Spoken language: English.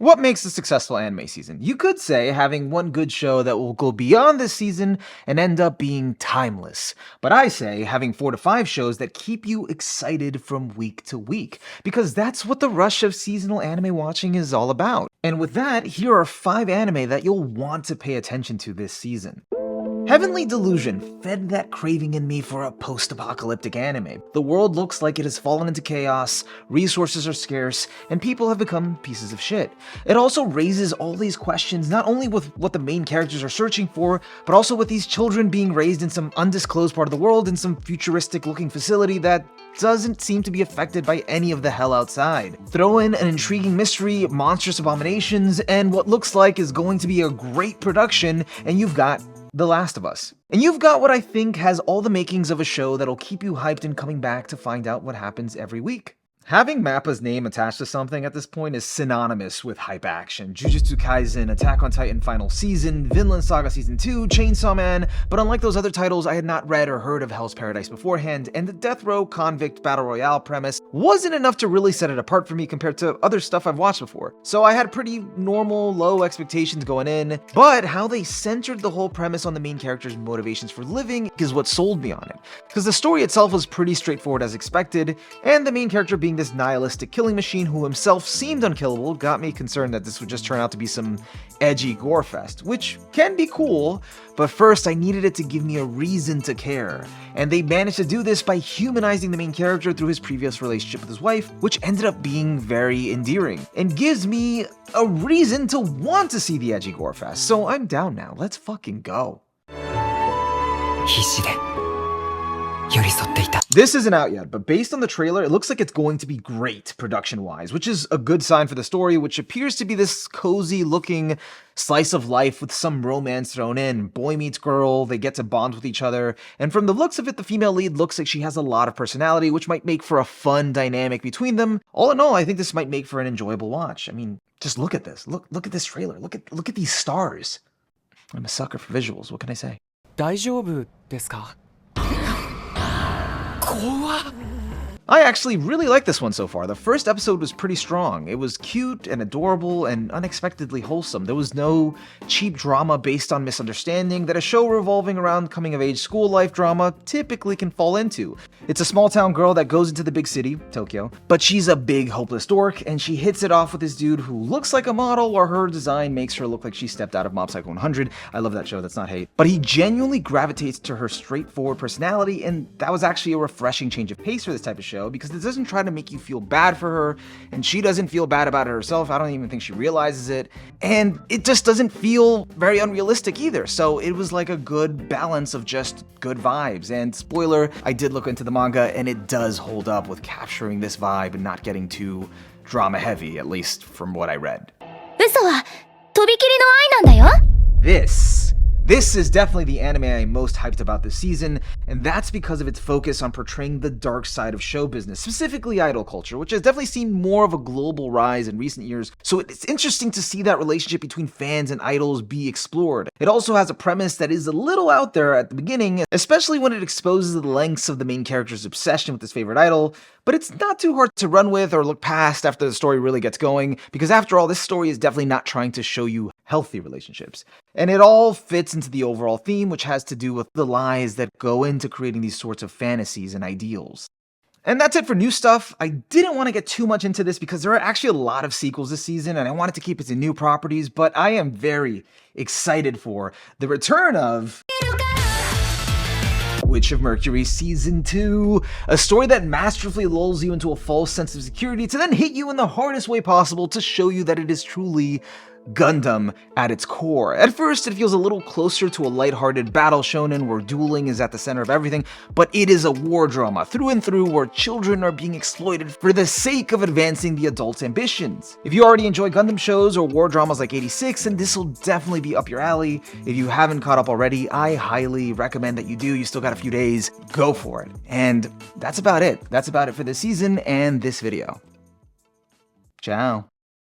What makes a successful anime season? You could say having one good show that will go beyond this season and end up being timeless. But I say having 4 to 5 shows that keep you excited from week to week, because that's what the rush of seasonal anime watching is all about. And with that, here are 5 anime that you'll want to pay attention to this season. Heavenly Delusion fed that craving in me for a post-apocalyptic anime. The world looks like it has fallen into chaos, resources are scarce, and people have become pieces of shit. It also raises all these questions not only with what the main characters are searching for, but also with these children being raised in some undisclosed part of the world in some futuristic-looking facility that doesn't seem to be affected by any of the hell outside. Throw in an intriguing mystery, monstrous abominations, and what looks like is going to be a great production, and you've got The Last of Us. And you've got what I think has all the makings of a show that'll keep you hyped and coming back to find out what happens every week. Having Mappa's name attached to something at this point is synonymous with hype action. Jujutsu Kaisen, Attack on Titan Final Season, Vinland Saga Season 2, Chainsaw Man, but unlike those other titles, I had not read or heard of Hell's Paradise beforehand, and the death row convict battle royale premise wasn't enough to really set it apart for me compared to other stuff I've watched before. So I had pretty normal, low expectations going in, but how they centered the whole premise on the main character's motivations for living is what sold me on it. Because the story itself was pretty straightforward as expected, and the main character being this nihilistic killing machine who himself seemed unkillable got me concerned that this would just turn out to be some edgy gore fest, which can be cool, but first I needed it to give me a reason to care. And they managed to do this by humanizing the main character through his previous relationship with his wife, which ended up being very endearing, and gives me a reason to want to see the edgy gore fest. So I'm down now, let's fucking go. This isn't out yet, but based on the trailer, it looks like it's going to be great production-wise, which is a good sign for the story, which appears to be this cozy-looking slice of life with some romance thrown in. Boy meets girl, they get to bond with each other, and from the looks of it, the female lead looks like she has a lot of personality, which might make for a fun dynamic between them. All in all, I think this might make for an enjoyable watch. I mean, just look at this. Look at this trailer. Look at these stars. I'm a sucker for visuals, what can I say? 大丈夫ですか? I actually really like this one so far. The first episode was pretty strong. It was cute and adorable and unexpectedly wholesome. There was no cheap drama based on misunderstanding that a show revolving around coming-of-age school life drama typically can fall into. It's a small-town girl that goes into the big city, Tokyo, but she's a big hopeless dork, and she hits it off with this dude who looks like a model, or her design makes her look like she stepped out of Mob Psycho 100. I love that show, that's not hate. But he genuinely gravitates to her straightforward personality, and that was actually a refreshing change of pace for this type of show, because it doesn't try to make you feel bad for her, and she doesn't feel bad about it herself. I don't even think she realizes it, and it just doesn't feel very unrealistic either. So it was like a good balance of just good vibes. And spoiler, I did look into the manga, and it does hold up with capturing this vibe and not getting too drama heavy, at least from what I read. This is definitely the anime I'm most hyped about this season, and that's because of its focus on portraying the dark side of show business, specifically idol culture, which has definitely seen more of a global rise in recent years, so it's interesting to see that relationship between fans and idols be explored. It also has a premise that is a little out there at the beginning, especially when it exposes the lengths of the main character's obsession with his favorite idol, but it's not too hard to run with or look past after the story really gets going, because after all, this story is definitely not trying to show you healthy relationships. And it all fits into the overall theme, which has to do with the lies that go into creating these sorts of fantasies and ideals. And that's it for new stuff. I didn't want to get too much into this because there are actually a lot of sequels this season, and I wanted to keep it to new properties, but I am very excited for the return of Witch of Mercury Season 2, a story that masterfully lulls you into a false sense of security to then hit you in the hardest way possible to show you that it is truly Gundam at its core. At first, it feels a little closer to a lighthearted battle shonen where dueling is at the center of everything, but it is a war drama through and through where children are being exploited for the sake of advancing the adult's ambitions. If you already enjoy Gundam shows or war dramas like 86, then this will definitely be up your alley. If you haven't caught up already, I highly recommend that you do. You still got a few days, go for it. And that's about it. That's about it for this season and this video. Ciao.